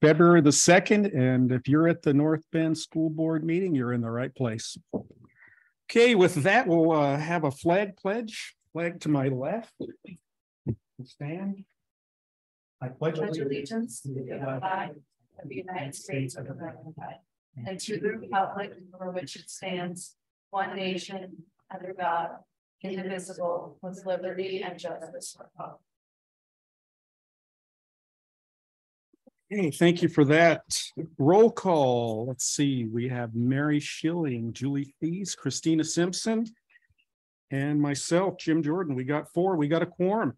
February the 2nd, and if you're at the North Bend School Board meeting, you're in the right place. Okay, with that, we'll have a flag pledge. Flag to my left. Stand. I pledge allegiance to the flag of the United States of America and to the republic for which it stands, one nation, under God, indivisible, with liberty and justice for all. Hey, thank you for that. Roll call. Let's see. We have Mary Schilling, Julie Thies, Christina Simpson, and myself, Jim Jordan. We got 4. We got a quorum.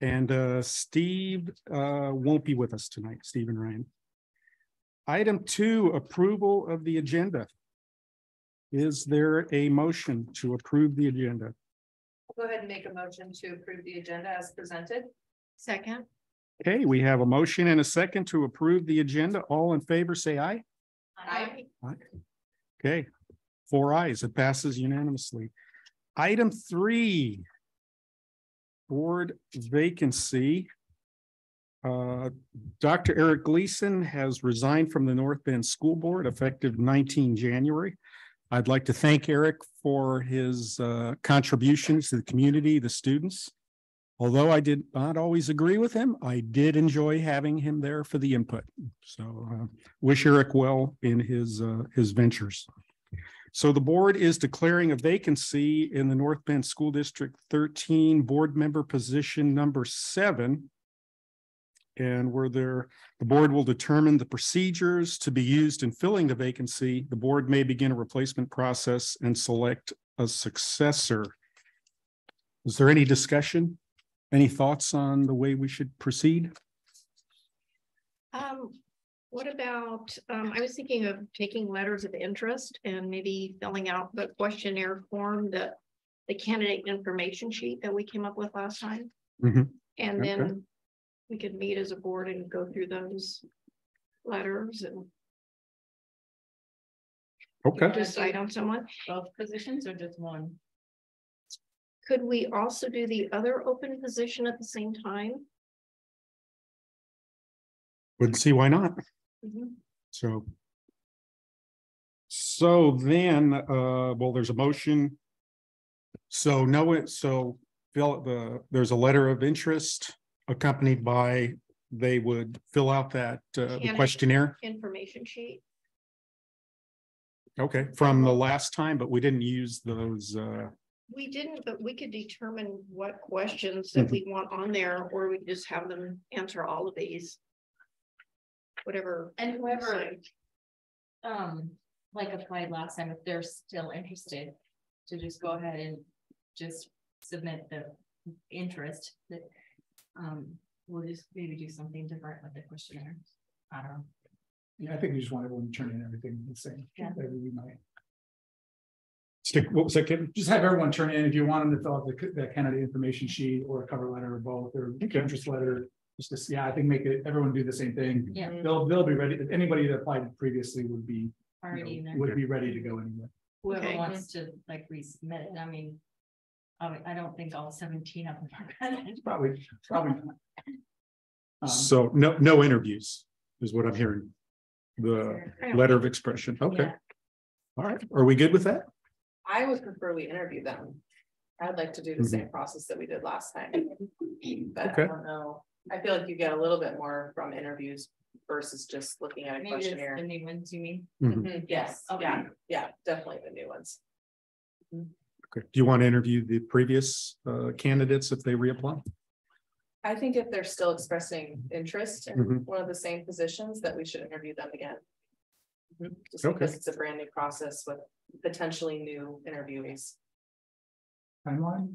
And Steve won't be with us tonight, Steve and Ryan. Item 2, approval of the agenda. Is there a motion to approve the agenda? Go ahead and make a motion to approve the agenda as presented. Second. Okay, we have a motion and a second to approve the agenda. All in favor, say aye. Aye. Aye. Okay, 4 ayes. It passes unanimously. Item 3, board vacancy. Dr. Eric Gleason has resigned from the North Bend School Board effective 19 January. I'd like to thank Eric for his contributions to the community, the students. Although I did not always agree with him, I did enjoy having him there for the input. So wish Eric well in his ventures. So the board is declaring a vacancy in the North Bend School District 13 board member position number 7. And the board will determine the procedures to be used in filling the vacancy. The board may begin a replacement process and select a successor. Is there any discussion? Any thoughts on the way we should proceed? What about, I was thinking of taking letters of interest and maybe filling out the questionnaire form, the candidate information sheet that we came up with last time. Mm-hmm. And then we could meet as a board and go through those letters and decide on someone. Both positions or just one? Could we also do the other open position at the same time? Wouldn't see why not. Mm-hmm. So then, well, there's a motion. So there's a letter of interest accompanied by, they would fill out that the questionnaire Information sheet. Okay, from the last time, but we didn't use those. We didn't, but we could determine what questions that we want on there, or we just have them answer all of these. Whatever. And whoever like applied last time, if they're still interested, to just go ahead and just submit the interest that we'll just maybe do something different with the questionnaire. I don't know. Yeah, I think we just want everyone to turn in everything the same. Yeah. Maybe we might What was that, Kevin? just have everyone turn in if you want them to fill out the candidate information sheet or a cover letter or both, or interest letter. Just to, I think make it everyone do the same thing. Yeah, They'll be ready. Anybody that applied previously would be already would be ready to go anyway. whoever wants to like resubmit it. I mean, I don't think all 17 of them are gonna. Probably not. So no interviews is what I'm hearing. The letter of expression. Okay. Yeah. All right. Are we good with that? I would prefer we interview them. I'd like to do the same process that we did last time. But I don't know. I feel like you get a little bit more from interviews versus just looking at a questionnaire. The new ones, you mean? Mhm. Yes. Okay. Yeah, definitely the new ones. Okay. Do you want to interview the previous candidates if they reapply? I think if they're still expressing interest in one of the same positions, that we should interview them again. Just because it's a brand new process with potentially new interviewees. Timeline.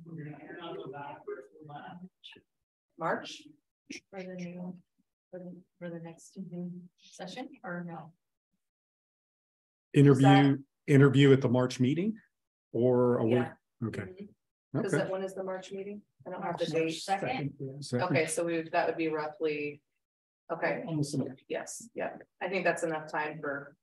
March. For the new, for the next session or no? Interview at the March meeting or a week? Okay. Is that when is the March meeting? I don't have the date. Second. Okay, so that would be roughly. Okay. Almost a month. Yes. Yeah. I think that's enough time for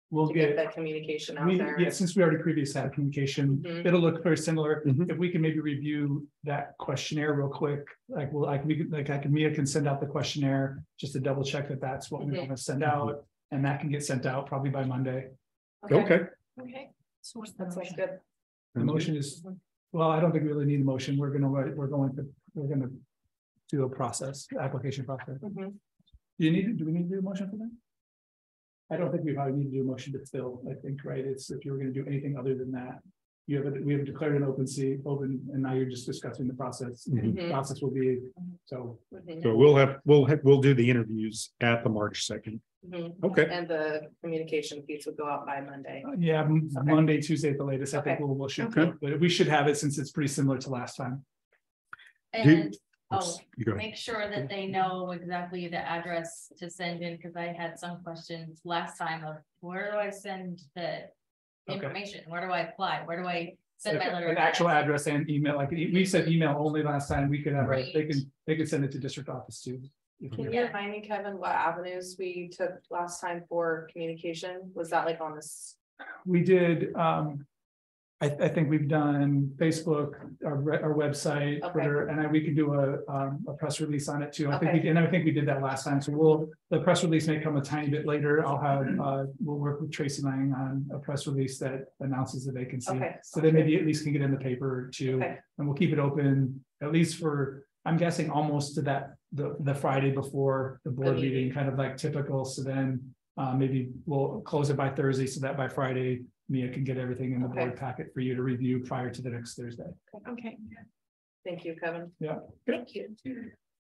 we'll to get get, that communication out there. yeah, since we already previously had communication, Mhm. it'll look very similar. Mhm. If we can maybe review that questionnaire real quick, Mia can send out the questionnaire just to double check that that's what we Mhm. want to send out. And that can get sent out probably by Monday. Okay. Okay. So what's the That sounds motion? good. The motion is, well, I don't think we really need a motion. We're gonna do a process, application process. Mhm. Do we need to do a motion for that? I don't think we probably need to do a motion to fill, I think, right? It's if you were gonna do anything other than that. We have declared an open seat, and now you're just discussing the process. Mhm. Process will be, so, Mhm. So we'll do the interviews at the March 2nd. Mhm. Okay. And the communication piece would go out by Monday. yeah, Monday, Tuesday at the latest, I think Okay. we'll shoot, Okay. but we should have it since it's pretty similar to last time. And, You go ahead. make sure that they know exactly the address to send in, because I had some questions last time of where do I send the Okay. information? Where do I apply? Where do I send my letter? An actual address and email, like we said email only last time, we could have, Right. they could send it to district office too. Can you Yeah. remind me, Kevin, what avenues we took last time for communication? Was that like on this? We did, I think we've done Facebook, our website, Okay. Twitter, and we could do a press release on it too. I think Okay. I think we did that last time, so the press release may come a tiny bit later. I'll have, we'll work with Tracy Lang on a press release that announces the vacancy. Okay. So they maybe at least can get in the paper too, Okay. and we'll keep it open at least for, I'm guessing almost to that, the Friday before the board meeting. meeting, kind of like typical, so then maybe we'll close it by Thursday so that by Friday, Mia can get everything in the board Okay. packet for you to review prior to the next Thursday. Okay. Thank you, Kevin. Thank you.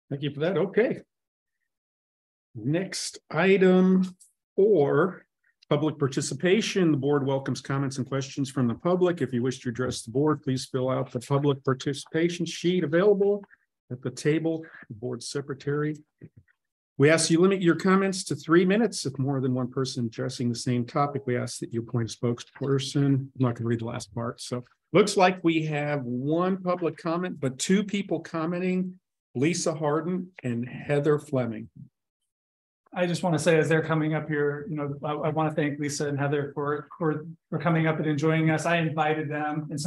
Thank you for that. Okay. Next item 4, public participation. The board welcomes comments and questions from the public. If you wish to address the board, please fill out the public participation sheet available at the table, the board secretary. We ask you limit your comments to 3 minutes. If more than one person addressing the same topic, we ask that you appoint a spokesperson. I'm not going to read the last part. So looks like we have 1 public comment, but 2 people commenting, Lisa Harden and Heather Fleming. I just want to say, as they're coming up here, I want to thank Lisa and Heather for coming up and enjoying us. I invited them as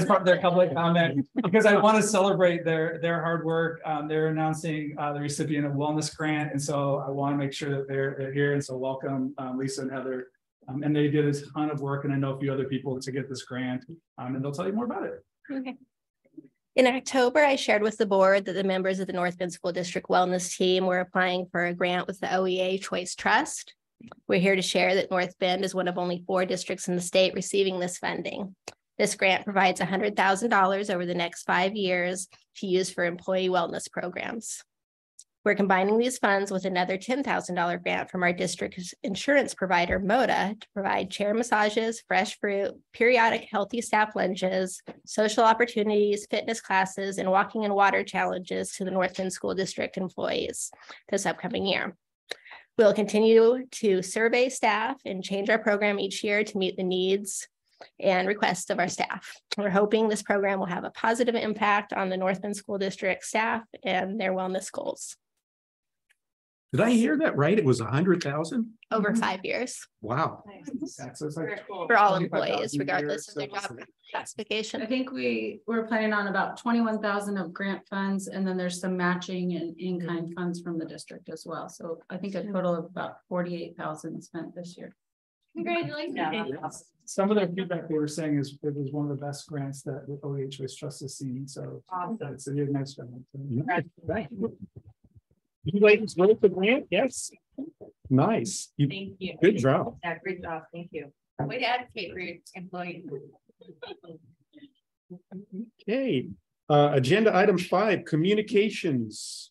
part of their public comment because I want to celebrate their hard work. They're announcing the recipient of wellness grant, and so I want to make sure that they're here. And so welcome Lisa and Heather. And they did a ton of work, and I know a few other people to get this grant, and they'll tell you more about it. Okay. In October, I shared with the board that the members of the North Bend School District Wellness Team were applying for a grant with the OEA Choice Trust. We're here to share that North Bend is one of only 4 districts in the state receiving this funding. This grant provides $100,000 over the next 5 years to use for employee wellness programs. We're combining these funds with another $10,000 grant from our district's insurance provider, MODA, to provide chair massages, fresh fruit, periodic healthy staff lunches, social opportunities, fitness classes, and walking and water challenges to the North Bend School District employees this upcoming year. We'll continue to survey staff and change our program each year to meet the needs and requests of our staff. We're hoping this program will have a positive impact on the North Bend School District staff and their wellness goals. Did I hear that right? It was 100,000? Over 5 years Wow. Yeah, so it's like, Very cool. for all 25,000 employees, a year, regardless of their so- job classification. I think we're planning on about 21,000 of grant funds, and then there's some matching and in-kind funds from the district as well. So I think a total of about 48,000 spent this year. Congratulations. some of their feedback they were saying is it was one of the best grants that the OEA Choice Trust has seen. So Awesome. it's a really nice grant. You ladies wrote the grant? Yes. Nice. Thank you. Good job. Yeah, great job. Thank you. Way to advocate for your employees. Okay, agenda item 5, communications.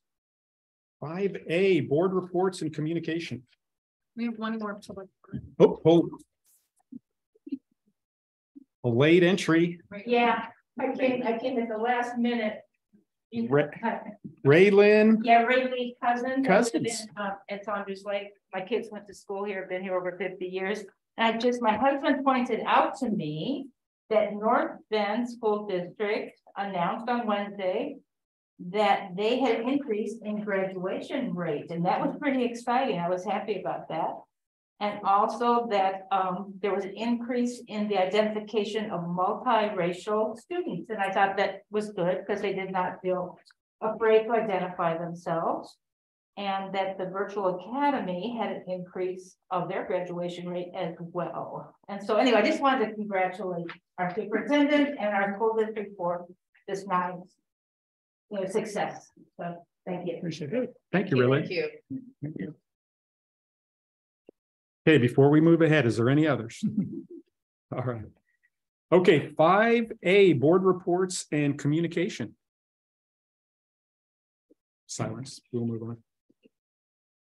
5A, board reports and communication. We have one more public. Oh. A late entry, Yeah, I came at the last minute. Raylan. Yeah, Rayleigh's cousin. Cousins. At Saunders Lake. My kids went to school here, been here over 50 years. And my husband pointed out to me that North Bend School District announced on Wednesday that they had increased in graduation rate, and that was pretty exciting. I was happy about that. And also that there was an increase in the identification of multiracial students. And I thought that was good because they did not feel afraid to identify themselves. And that the virtual academy had an increase of their graduation rate as well. And so anyway, I just wanted to congratulate our superintendent and our school district for this nice, success. So thank you. Appreciate it. Thank you, really. Thank you. Thank you. Okay, before we move ahead, is there any others? All right. Okay, 5A, board reports and communication. Silence. We'll move on.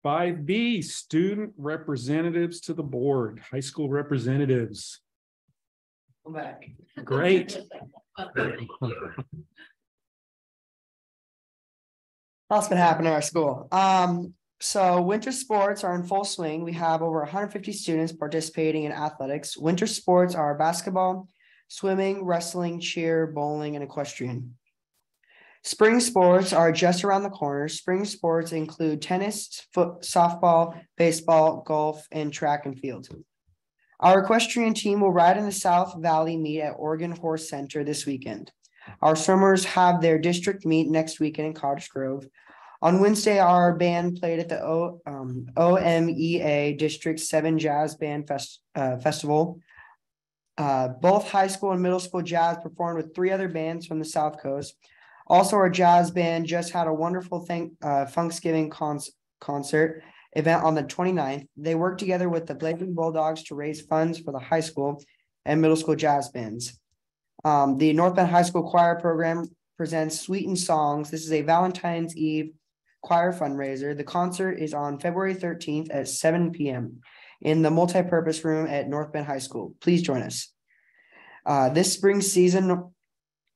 5B, student representatives to the board, high school representatives. I'm back. Great. Lots been happening in our school. So winter sports are in full swing. We have over 150 students participating in athletics. Winter sports are basketball, swimming, wrestling, cheer, bowling, and equestrian. Spring sports are just around the corner. Spring sports include tennis, softball, baseball, golf, and track and field. Our equestrian team will ride in the South Valley meet at Oregon Horse Center this weekend. Our swimmers have their district meet next weekend in Cottage Grove. On Wednesday, our band played at the OMEA District 7 Jazz Band Festival. Both high school and middle school jazz performed with 3 other bands from the South Coast. Also, our jazz band just had a wonderful Thanksgiving concert event on the 29th. They worked together with the Blazing Bulldogs to raise funds for the high school and middle school jazz bands. The North Bend High School Choir Program presents Sweetened Songs. This is a Valentine's Eve choir fundraiser. The concert is on February 13th at 7 p.m. in the multipurpose room at North Bend High School. Please join us. This spring season,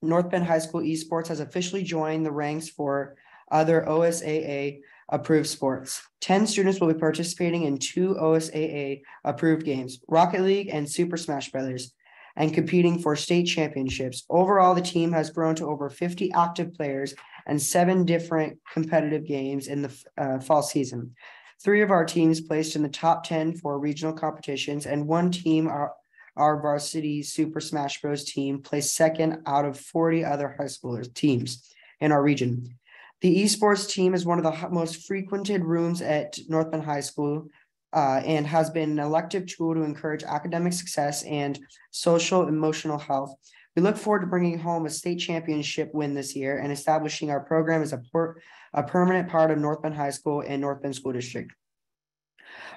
North Bend High School Esports has officially joined the ranks for other OSAA approved sports. 10 students will be participating in 2 OSAA approved games, Rocket League and Super Smash Brothers, and competing for state championships. Overall, the team has grown to over 50 active players and 7 different competitive games in the fall season. 3 of our teams placed in the top 10 for regional competitions, and 1 team, our varsity Super Smash Bros. Team, placed 2nd out of 40 other high schoolers teams in our region. The esports team is one of the most frequented rooms at North Bend High School and has been an elective tool to encourage academic success and social emotional health. We look forward to bringing home a state championship win this year and establishing our program as a permanent part of North Bend High School and North Bend School District.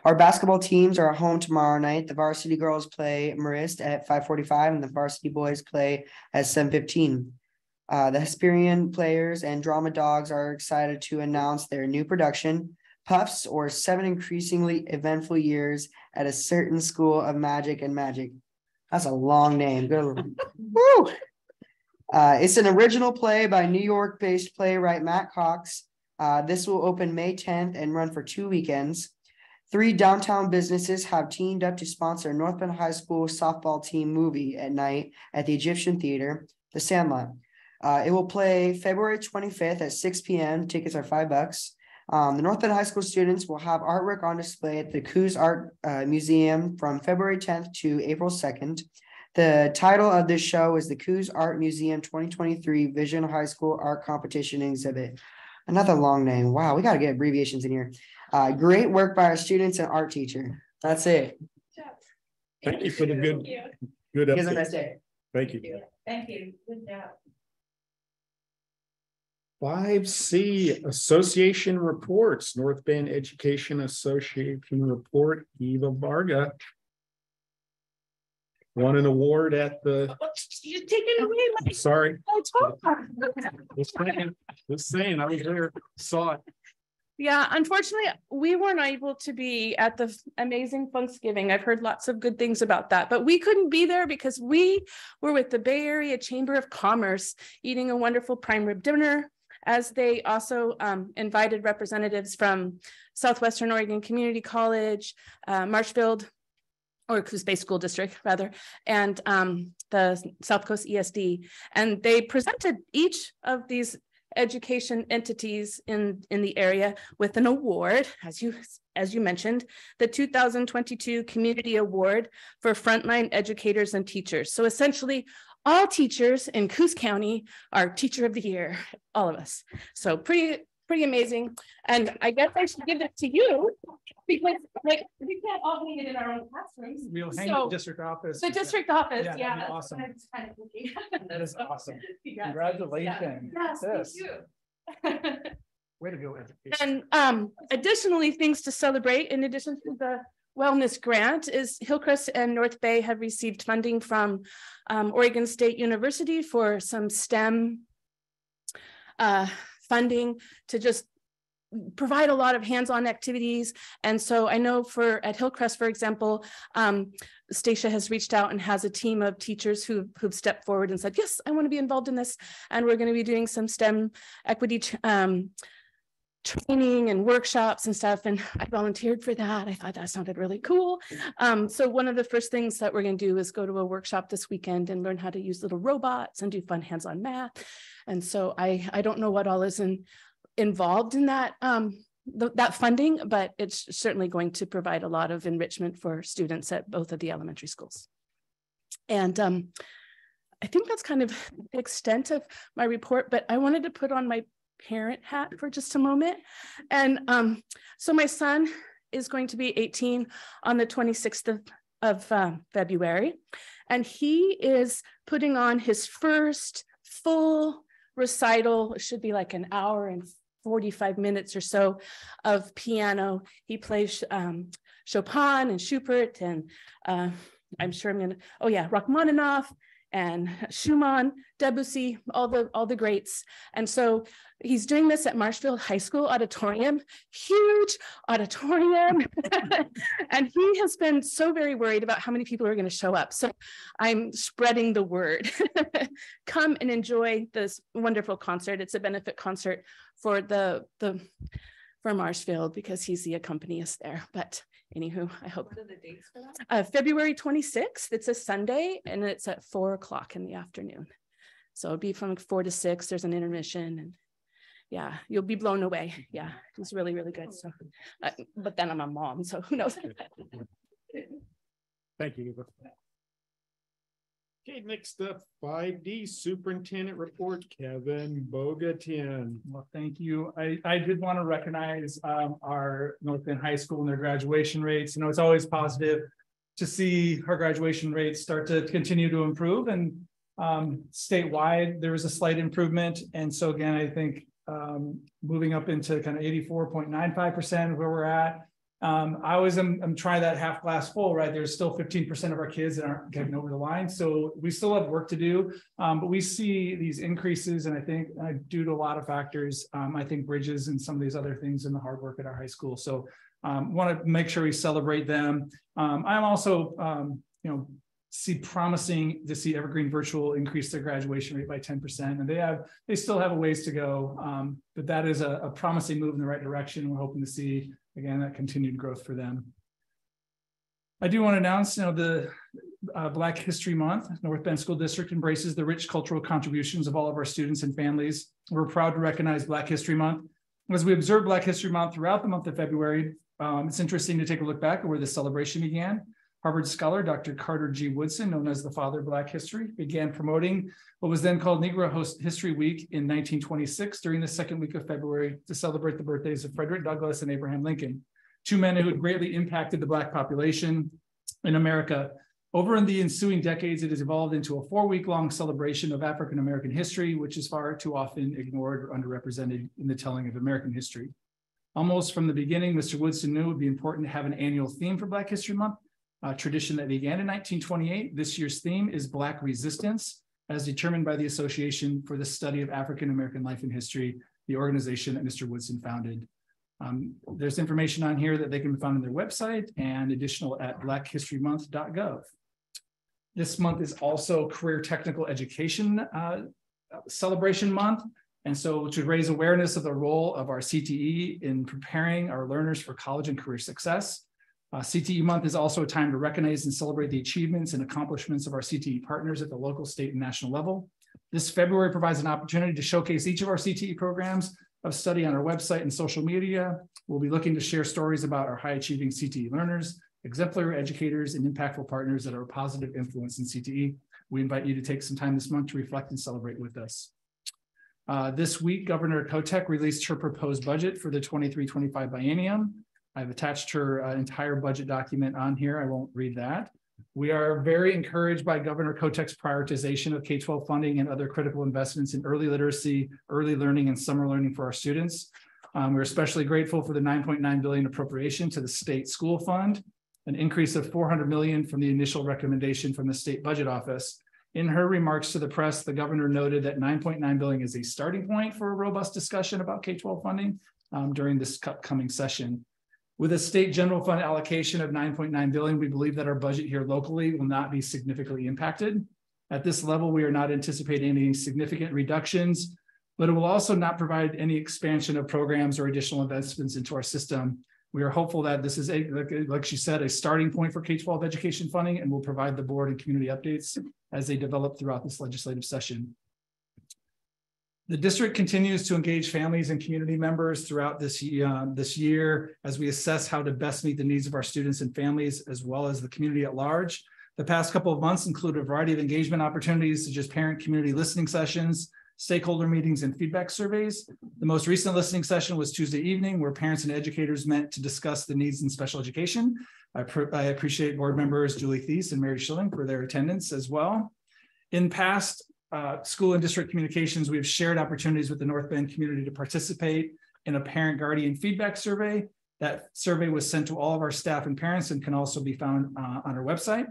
Our basketball teams are at home tomorrow night. The varsity girls play Marist at 5:45 and the varsity boys play at 7:15. The Hesperian players and Drama Dogs are excited to announce their new production, Puffs, or 7 increasingly eventful years at a certain school of magic and magic. That's a long name. Woo! It's an original play by New York-based playwright Matt Cox. This will open May 10th and run for 2 weekends. 3 downtown businesses have teamed up to sponsor North Bend High School softball team movie at night at the Egyptian Theater, The Sandlot. It will play February 25th at 6 p.m. Tickets are $5. The North Bend High School students will have artwork on display at the Coos Art Museum from February 10th to April 2nd. The title of this show is the Coos Art Museum 2023 Vision High School Art Competition Exhibit. Another long name. Wow, we got to get abbreviations in here. Great work by our students and art teacher. That's it. Thank you for the good You guys have a update. nice day. Thank you. Thank you. Good job. 5C, Association Reports, North Bend Education Association Report, Eva Varga. Won an award at the. You're taking away my. Sorry. Just saying, I was there, saw it. Yeah, unfortunately, we weren't able to be at the amazing Thanksgiving. I've heard lots of good things about that, but we couldn't be there because we were with the Bay Area Chamber of Commerce eating a wonderful prime rib dinner, as they also invited representatives from Southwestern Oregon Community College, Marshfield, or Coos Bay School District rather, and the South Coast ESD. And they presented each of these education entities in the area with an award, as you mentioned, the 2022 Community Award for Frontline Educators and Teachers. So essentially, all teachers in Coos County are Teacher of the Year, all of us. So pretty amazing. And I guess I should give it to you because like we can't all hang it in our own classrooms. We'll hang it in the district office. The district office, Yeah, yeah. that'd be awesome. That's kind of looking. That is awesome. Yes. Congratulations. Yes, thank Yes. you. Way to go, education. And additionally, things to celebrate in addition to the wellness grant is Hillcrest and North Bay have received funding from Oregon State University for some STEM funding to just provide a lot of hands-on activities. And so I know at Hillcrest, for example, Stacia has reached out and has a team of teachers who've stepped forward and said, yes, I want to be involved in this. And we're going to be doing some STEM equity training and workshops and stuff. And I volunteered for that. I thought that sounded really cool. So one of the first things that we're going to do is go to a workshop this weekend and learn how to use little robots and do fun hands-on math. And so I don't know what all is involved in that that funding, but it's certainly going to provide a lot of enrichment for students at both of the elementary schools. And I think that's kind of the extent of my report, but I wanted to put on my parent hat for just a moment. And so my son is going to be 18 on the 26th of February, and he is putting on his first full recital. It should be like an hour and 45 minutes or so of piano. He plays Chopin and Schubert, and I'm sure I'm gonna, oh yeah, Rachmaninoff and Schumann, Debussy, all the greats. And so he's doing this at Marshfield High School auditorium, huge auditorium. And he has been so very worried about how many people are going to show up. So I'm spreading the word. Come and enjoy this wonderful concert. It's a benefit concert for for Marshfield because he's the accompanist there. But anywho, I hope. What are the dates for that? February 26th, it's a Sunday, and it's at 4 o'clock in the afternoon. So it'll be from 4 to 6, there's an intermission, and yeah, you'll be blown away. Yeah, it's really, really good. So, but then I'm a mom, so who knows? Thank you, Eva. Okay, next up, 5D Superintendent Report, Kevin Bogatin. Well, thank you. I did want to recognize our North Bend High School and their graduation rates. You know, it's always positive to see our graduation rates start to continue to improve. And statewide, there was a slight improvement. And so again, I think moving up into kind of 84.95% where we're at. I'm trying that half glass full, right? There's still 15% of our kids that aren't getting over the line. So we still have work to do, but we see these increases. And I think due to a lot of factors, I think bridges and some of these other things in the hard work at our high school. So want to make sure we celebrate them. I'm also, promising to see Evergreen Virtual increase their graduation rate by 10%. And they still have a ways to go, but that is a promising move in the right direction. We're hoping to see, again, that continued growth for them. I do want to announce, the Black History Month. North Bend School District embraces the rich cultural contributions of all of our students and families. We're proud to recognize Black History Month. As we observe Black History Month throughout the month of February, it's interesting to take a look back at where this celebration began. Harvard scholar Dr. Carter G. Woodson, known as the father of Black history, began promoting what was then called Negro History Week in 1926 during the second week of February to celebrate the birthdays of Frederick Douglass and Abraham Lincoln, two men who had greatly impacted the Black population in America. Over in the ensuing decades, it has evolved into a 4-week-long celebration of African-American history, which is far too often ignored or underrepresented in the telling of American history. Almost from the beginning, Mr. Woodson knew it would be important to have an annual theme for Black History Month. A tradition that began in 1928. This year's theme is Black Resistance, as determined by the Association for the Study of African American Life and History, the organization that Mr. Woodson founded. There's information on here that they can find on their website and additional at blackhistorymonth.gov. This month is also Career Technical Education Celebration Month. And so to raise awareness of the role of our CTE in preparing our learners for college and career success. CTE Month is also a time to recognize and celebrate the achievements and accomplishments of our CTE partners at the local, state, and national level. This February provides an opportunity to showcase each of our CTE programs of study on our website and social media. We'll be looking to share stories about our high achieving CTE learners, exemplary educators, and impactful partners that are a positive influence in CTE. We invite you to take some time this month to reflect and celebrate with us. This week, Governor Kotek released her proposed budget for the 23-25 biennium. I've attached her entire budget document on here. I won't read that. We are very encouraged by Governor Kotek's prioritization of K-12 funding and other critical investments in early literacy, early learning, and summer learning for our students. We're especially grateful for the $9.9 billion appropriation to the state school fund, an increase of $400 million from the initial recommendation from the state budget office. In her remarks to the press, the governor noted that $9.9 billion is a starting point for a robust discussion about K-12 funding during this upcoming session. With a state general fund allocation of $9.9 billion, we believe that our budget here locally will not be significantly impacted. At this level, we are not anticipating any significant reductions, but it will also not provide any expansion of programs or additional investments into our system. We are hopeful that this is, like she said, a starting point for K-12 education funding, and will provide the board and community updates as they develop throughout this legislative session. The district continues to engage families and community members throughout this year as we assess how to best meet the needs of our students and families, as well as the community at large. The past couple of months include a variety of engagement opportunities, such as parent community listening sessions, stakeholder meetings, and feedback surveys. The most recent listening session was Tuesday evening, where parents and educators met to discuss the needs in special education. I appreciate board members Julie Thies and Mary Schilling for their attendance as well. In past school and district communications, we have shared opportunities with the North Bend community to participate in a parent guardian feedback survey. That survey was sent to all of our staff and parents and can also be found on our website.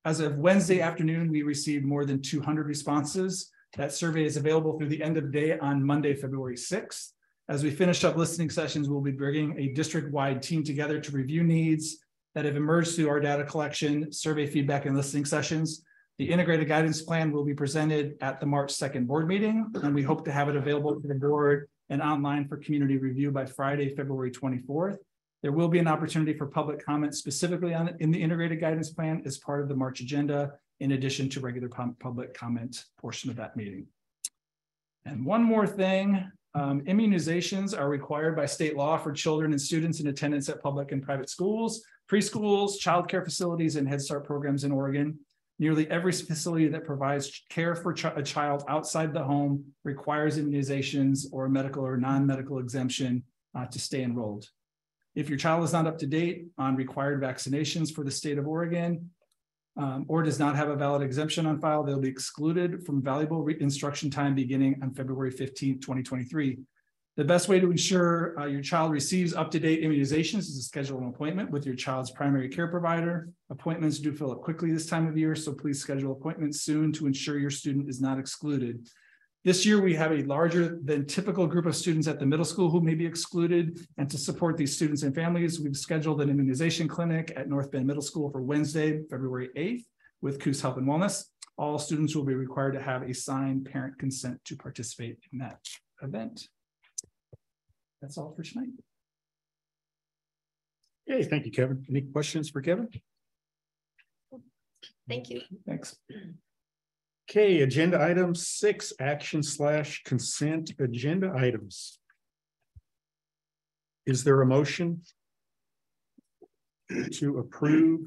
As of Wednesday afternoon, we received more than 200 responses. That survey is available through the end of the day on Monday, February 6th. As we finish up listening sessions, we'll be bringing a district-wide team together to review needs that have emerged through our data collection, survey feedback, and listening sessions. The integrated guidance plan will be presented at the March 2nd board meeting, and we hope to have it available to the board and online for community review by Friday, February 24th. There will be an opportunity for public comment specifically in the integrated guidance plan as part of the March agenda, in addition to regular public comment portion of that meeting. And one more thing, immunizations are required by state law for children and students in attendance at public and private schools, preschools, childcare facilities, and Head Start programs in Oregon. Nearly every facility that provides care for a child outside the home requires immunizations or a medical or non-medical exemption to stay enrolled. If your child is not up to date on required vaccinations for the state of Oregon, or does not have a valid exemption on file, they'll be excluded from valuable instruction time beginning on February 15th, 2023. The best way to ensure your child receives up-to-date immunizations is to schedule an appointment with your child's primary care provider. Appointments do fill up quickly this time of year, so please schedule appointments soon to ensure your student is not excluded. This year, we have a larger than typical group of students at the middle school who may be excluded, and to support these students and families, we've scheduled an immunization clinic at North Bend Middle School for Wednesday, February 8th with Coos Health and Wellness. All students will be required to have a signed parent consent to participate in that event. That's all for tonight. Okay, thank you, Kevin. Any questions for Kevin? Thank you. Thanks. Okay, agenda item 6, action/consent agenda items. Is there a motion to approve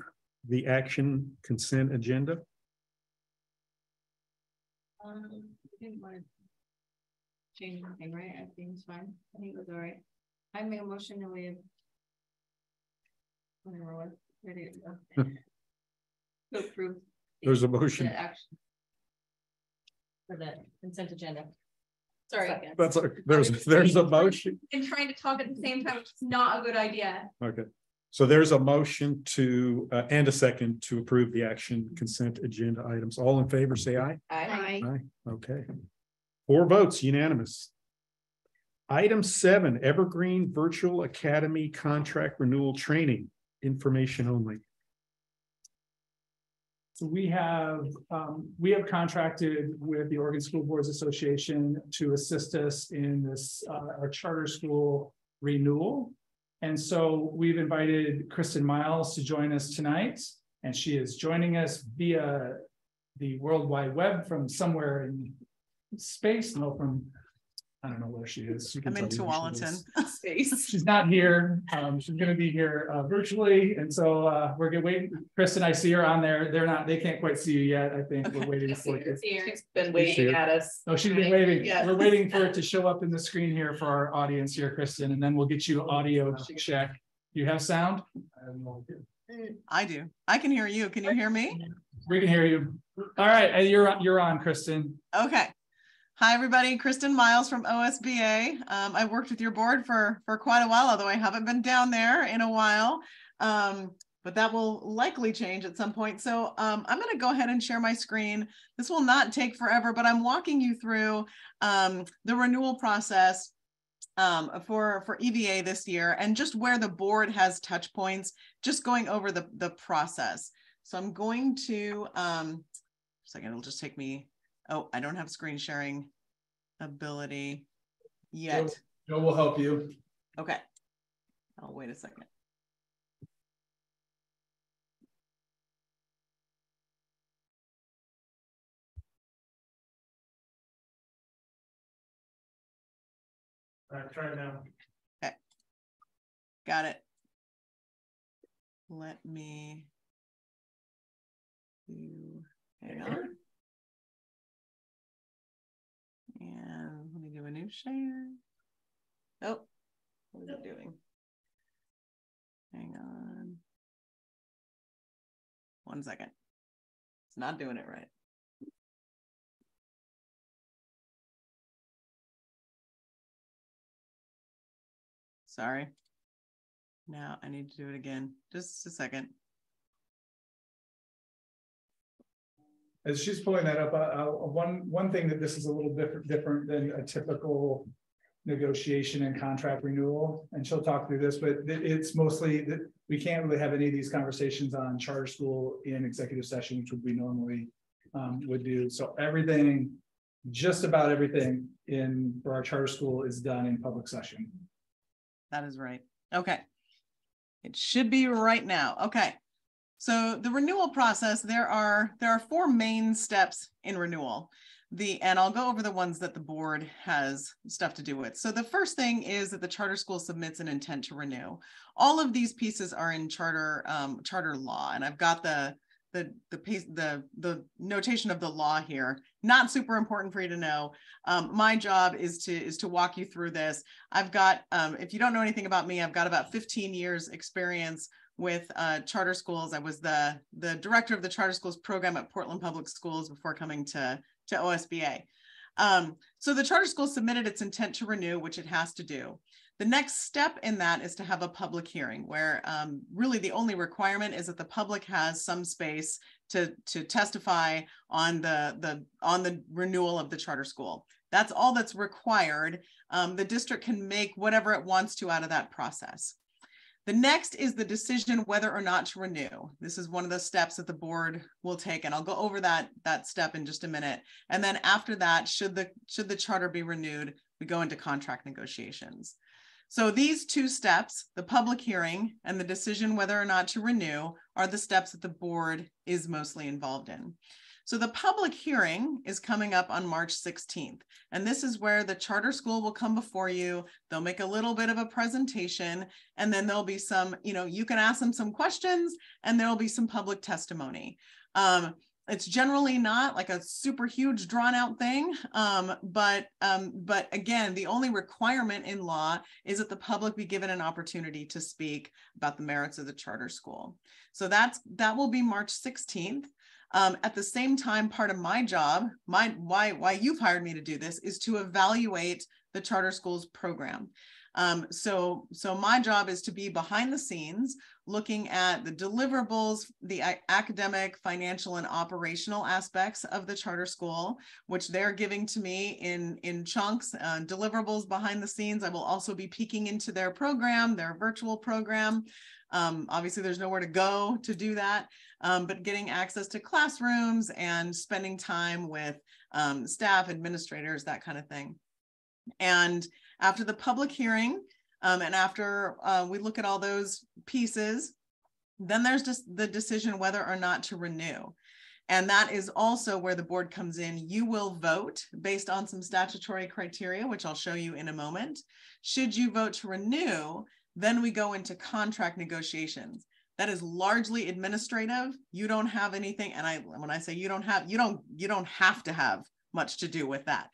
the action consent agenda? Didn't want to change anything, right? I think it's fine. I think it was all right. I make a motion that we have whatever was ready to go. To approve. There's a motion. The action for the consent agenda. Sorry. That's there's a motion. And trying to talk at the same time, which is not a good idea. Okay, so there's a motion to and a second to approve the action consent agenda items. All in favor, say aye. Aye. Aye. Okay. 4 votes, unanimous. Item 7, Evergreen Virtual Academy contract renewal training, information only. So we have contracted with the Oregon School Boards Association to assist us in this our charter school renewal. And so we've invited Kristen Miles to join us tonight, and she is joining us via the World Wide Web from somewhere in space. No, from, I don't know where she is. She can I'm in tell you where she is. Tualatin space. She's not here. She's going to be here virtually. And so we're going to wait. Chris and I see her on there. They can't quite see you yet. I think we're waiting for it. She's been waving at us. Oh, she's been waving. Yeah. We're waiting for it to show up in the screen here for our audience here, Kristen, and then we'll get you audio check. You have sound? I do. I can hear you. Can you hear me? We can hear you. All right, you're on, Kristen. Okay. Hi, everybody. Kristen Miles from OSBA. I've worked with your board for quite a while, although I haven't been down there in a while. But that will likely change at some point. So I'm going to go ahead and share my screen. This will not take forever, but I'm walking you through the renewal process for EVA this year, and just where the board has touch points, just going over the process. So I'm going to, second, it'll just take me, oh, I don't have screen sharing ability yet. Joe will help you. Okay, I'll wait a second. All right, try it now. Okay, got it. Let me do, hang on. And let me do a new share. Oh, what is it doing? Hang on. 1 second. It's not doing it right. Sorry. Now I need to do it again. Just a second. As she's pulling that up, one thing that this is a little different than a typical negotiation and contract renewal, and she'll talk through this, but it's mostly that we can't really have any of these conversations on charter school in executive session, which we normally would do. So everything, just about everything for our charter school is done in public session. That is right. Okay. It should be right now. Okay. So the renewal process, there are 4 main steps in renewal. And I'll go over the ones that the board has stuff to do with. So the first thing is that the charter school submits an intent to renew. All of these pieces are in charter law, and I've got the notation of the law here. Not super important for you to know. My job is to walk you through this. I've got, if you don't know anything about me, I've got about 15 years experience with charter schools. I was the director of the charter schools program at Portland Public Schools before coming to OSBA. So the charter school submitted its intent to renew, which it has to do. The next step in that is to have a public hearing where really the only requirement is that the public has some space to testify on the renewal of the charter school. That's all that's required. The district can make whatever it wants to out of that process. The next is the decision whether or not to renew. This is one of the steps that the board will take, and I'll go over that step in just a minute. And then after that, should the charter be renewed, we go into contract negotiations. So these 2 steps, the public hearing and the decision whether or not to renew, are the steps that the board is mostly involved in. So the public hearing is coming up on March 16th. And this is where the charter school will come before you. They'll make a little bit of a presentation, and then there'll be some, you can ask them some questions, and there'll be some public testimony. It's generally not like a super huge drawn out thing. But again, the only requirement in law is that the public be given an opportunity to speak about the merits of the charter school. So that will be March 16th. At the same time, part of my job, why you've hired me to do this, is to evaluate the charter schools program. So my job is to be behind the scenes, looking at the deliverables, the academic, financial, and operational aspects of the charter school, which they're giving to me in chunks, deliverables behind the scenes. I will also be peeking into their program, their virtual program. Obviously, there's nowhere to go to do that, but getting access to classrooms and spending time with staff, administrators, that kind of thing. And after the public hearing, and after we look at all those pieces, then there's just the decision whether or not to renew. And that is also where the board comes in. You will vote based on some statutory criteria, which I'll show you in a moment. Should you vote to renew, then we go into contract negotiations. That is largely administrative. You don't have anything. And when I say you don't have to have much to do with that.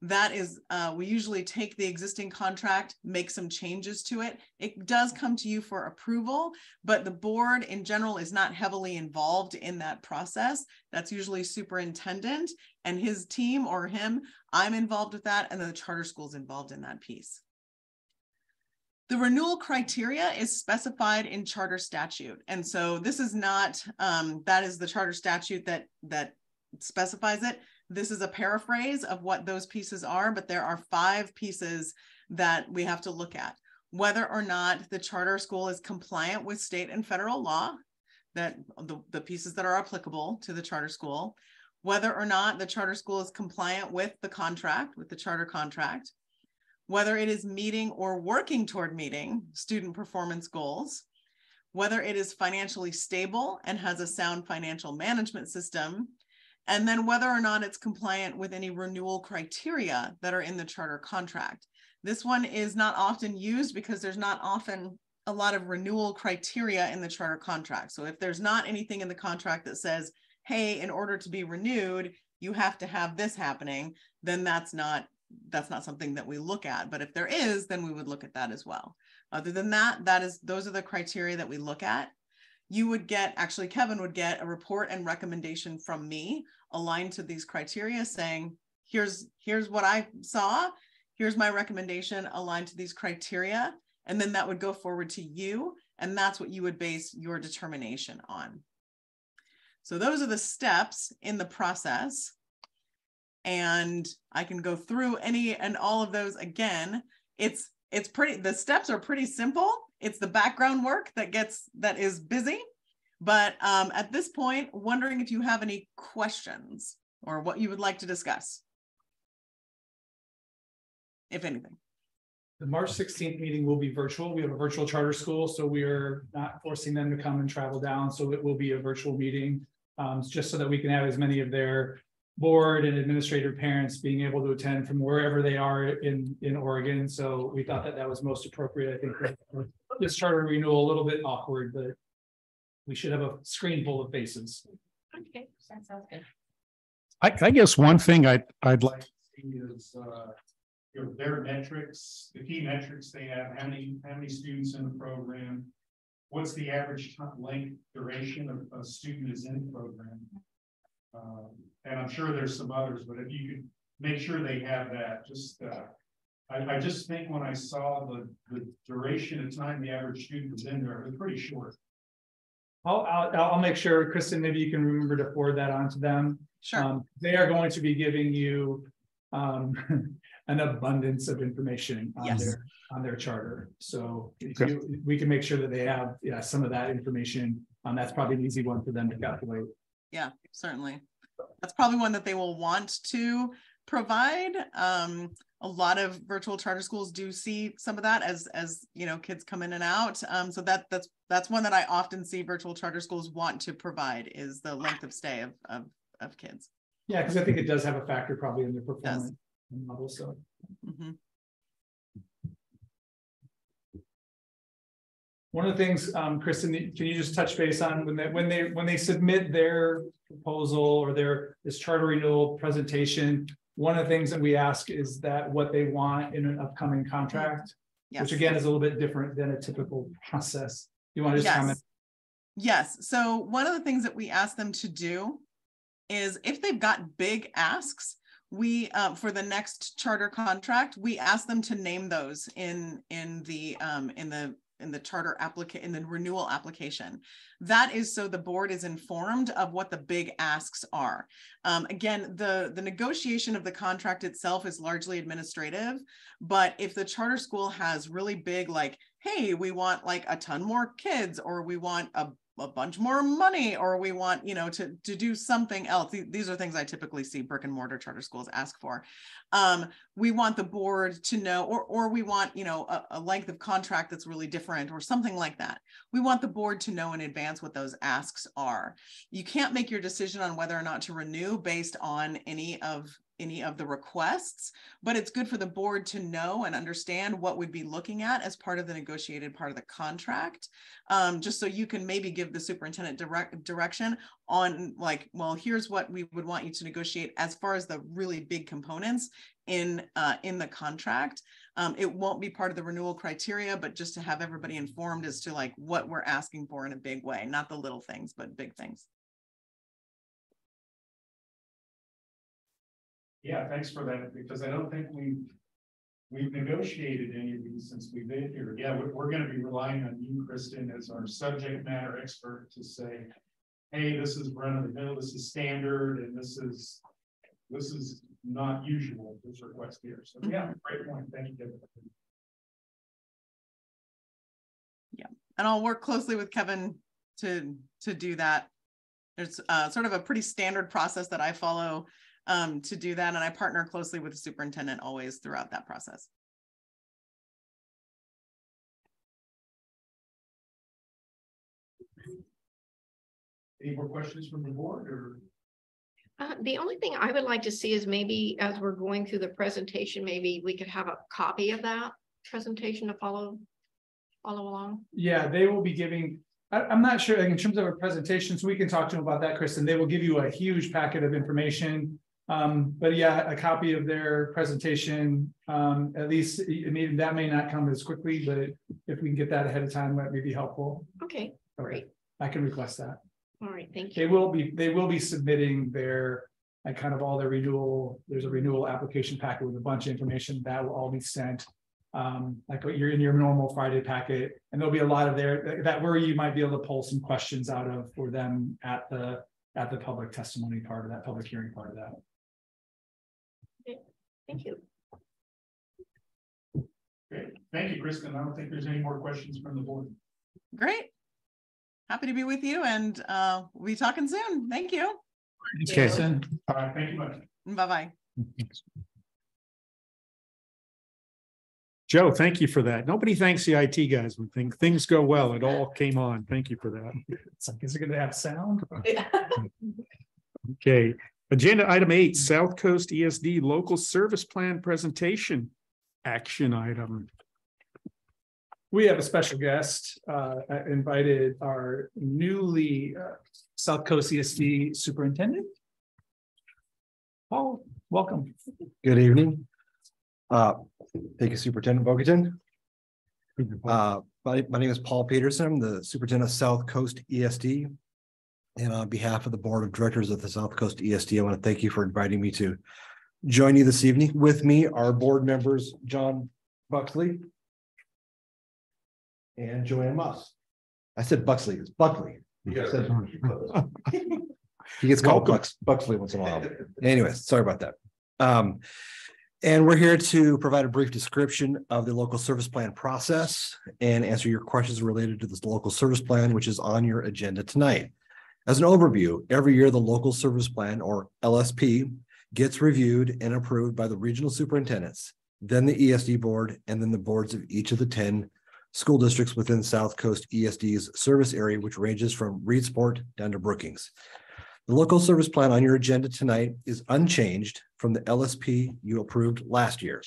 That is, we usually take the existing contract, make some changes to it. It does come to you for approval, but the board in general is not heavily involved in that process. That's usually superintendent and his team or him. I'm involved with that, and then the charter school's involved in that piece. The renewal criteria is specified in charter statute. And so this is not, that is the charter statute that specifies it. This is a paraphrase of what those pieces are, but there are 5 pieces that we have to look at. Whether or not the charter school is compliant with state and federal law, that the pieces that are applicable to the charter school, whether or not the charter school is compliant with the contract, with the charter contract, whether it is meeting or working toward meeting student performance goals, whether it is financially stable and has a sound financial management system, and then whether or not it's compliant with any renewal criteria that are in the charter contract. This one is not often used because there's not often a lot of renewal criteria in the charter contract. So if there's not anything in the contract that says, hey, in order to be renewed, you have to have this happening, then that's not something that we look at. But if there is, then we would look at that as well. Other than that, those are the criteria that we look at. You would get, actually Kevin would get a report and recommendation from me aligned to these criteria saying, here's what I saw, here's my recommendation aligned to these criteria. And then that would go forward to you. And that's what you would base your determination on. So those are the steps in the process. And I can go through any and all of those again. It's pretty, the steps are pretty simple. It's the background work that is busy. But at this point, wondering if you have any questions or what you would like to discuss, if anything. The March 16th meeting will be virtual. We have a virtual charter school, so we are not forcing them to come and travel down. So it will be a virtual meeting, just so that we can have as many of their board and administrative parents being able to attend from wherever they are in Oregon. So we thought that was most appropriate. I think this charter renewal a little bit awkward, but we should have a screen full of faces. Okay, that sounds good. I guess one thing I'd like to see is their metrics, the key metrics they have, how many students in the program, what's the average length duration of a student is in the program. And I'm sure there's some others, but if you could make sure they have that, just I just think when I saw the duration of time the average student was in there, it was pretty short. I'll make sure, Kristen, maybe you can remember to forward that on to them. Sure. They are going to be giving you an abundance of information on their charter. So we can make sure that they have some of that information. That's probably an easy one for them to calculate. Yeah, certainly. That's probably one that they will want to provide. A lot of virtual charter schools do see some of that as you know, kids come in and out. So that's one that I often see virtual charter schools want to provide, is the length of stay of kids. Yeah, because I think it does have a factor probably in their performance level. So. Mm-hmm. One of the things, Kristen, can you just touch base on when they submit their proposal or this charter renewal presentation? One of the things that we ask is that what they want in an upcoming contract, which again is a little bit different than a typical process. You want to just comment? Yes. So one of the things that we ask them to do is, if they've got big asks, we for the next charter contract, we ask them to name those in the charter in the renewal application. That is so the board is informed of what the big asks are. Again, the negotiation of the contract itself is largely administrative, but if the charter school has really big, like, hey, we want like a ton more kids, or we want a bunch more money, or we want, you know, to do something else. These are things I typically see brick and mortar charter schools ask for. We want the board to know, or we want, you know, a length of contract that's really different or something like that. We want the board to know in advance what those asks are. You can't make your decision on whether or not to renew based on any of the requests, but it's good for the board to know and understand what we'd be looking at as part of the negotiated part of the contract. Just so you can maybe give the superintendent direction on, like, well, here's what we would want you to negotiate as far as the really big components in the contract. It won't be part of the renewal criteria, but just to have everybody informed as to like what we're asking for in a big way, not the little things, but big things. Yeah, thanks for that, because I don't think we've negotiated any of these since we've been here. Yeah, we're going to be relying on you, Kristen, as our subject matter expert to say, hey, this is run of the mill, this is standard, and this is not usual, this request here. So yeah, great point. Thank you. Yeah, and I'll work closely with Kevin to do that. There's sort of a pretty standard process that I follow to do that, and I partner closely with the superintendent always throughout that process. Any more questions from the board, or? The only thing I would like to see is maybe as we're going through the presentation, maybe we could have a copy of that presentation to follow along. Yeah, they will be giving, I'm not sure, like in terms of a presentation, so we can talk to them about that, Kristen. They will give you a huge packet of information. But yeah, a copy of their presentation, at least, I mean, that may not come as quickly, but if we can get that ahead of time, that may be helpful. Okay, great. I can request that. All right, thank They will be submitting their, like, kind of all their renewal. There's a renewal application packet with a bunch of information that will all be sent. Like you're in your normal Friday packet, and there'll be a lot of that where you might be able to pull some questions out of for them at the public testimony part of that, public hearing part of that. Okay. Thank you. Great. Thank you, Kristen. I don't think there's any more questions from the board. Great. Happy to be with you, and we'll be talking soon. Thank you. Okay. All right. Thank you much. Bye-bye. Joe, thank you for that. Nobody thanks the IT guys when things go well. It all came on. Thank you for that. It's like, is it going to have sound? Okay. Agenda item 8, South Coast ESD local service plan presentation action item. We have a special guest. I invited our newly South Coast ESD superintendent. Paul, welcome. Good evening. Thank you, Superintendent Bogatin. My name is Paul Peterson. I'm the superintendent of South Coast ESD. And on behalf of the board of directors of the South Coast ESD, I want to thank you for inviting me to join you this evening. With me are board members John Buxley and Joanne Moss. I said Buxley, it's Buckley. He gets called Buxley once in a while. Anyways, sorry about that. And we're here to provide a brief description of the local service plan process and answer your questions related to this local service plan, which is on your agenda tonight. As an overview, every year the local service plan, or LSP, gets reviewed and approved by the regional superintendents, then the ESD board, and then the boards of each of the 10 school districts within South Coast ESD's service area, which ranges from Reedsport down to Brookings. The local service plan on your agenda tonight is unchanged from the LSP you approved last year.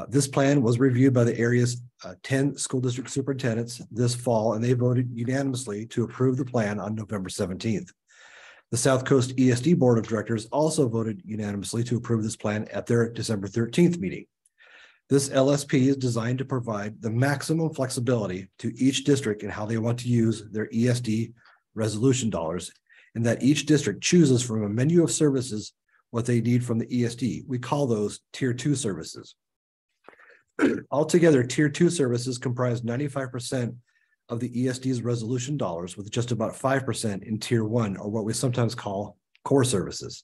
This plan was reviewed by the area's 10 school district superintendents this fall, and they voted unanimously to approve the plan on November 17th. The South Coast ESD Board of Directors also voted unanimously to approve this plan at their December 13th meeting. This LSP is designed to provide the maximum flexibility to each district in how they want to use their ESD resolution dollars, and that each district chooses from a menu of services what they need from the ESD. We call those Tier 2 services. Altogether, Tier 2 services comprise 95% of the ESD's resolution dollars, with just about 5% in Tier 1, or what we sometimes call core services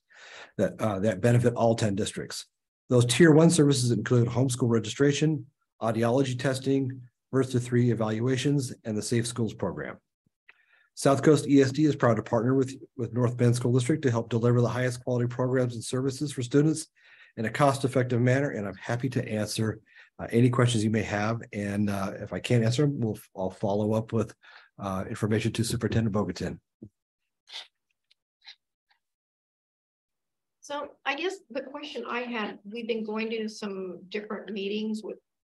that benefit all 10 districts. Those Tier 1 services include homeschool registration, audiology testing, birth to 3 evaluations, and the Safe Schools program. South Coast ESD is proud to partner with North Bend School District to help deliver the highest quality programs and services for students in a cost-effective manner, and I'm happy to answer any questions you may have. And if I can't answer them, I'll follow up with information to Superintendent Bogatin. So I guess the question I had, we've been going to some different meetings with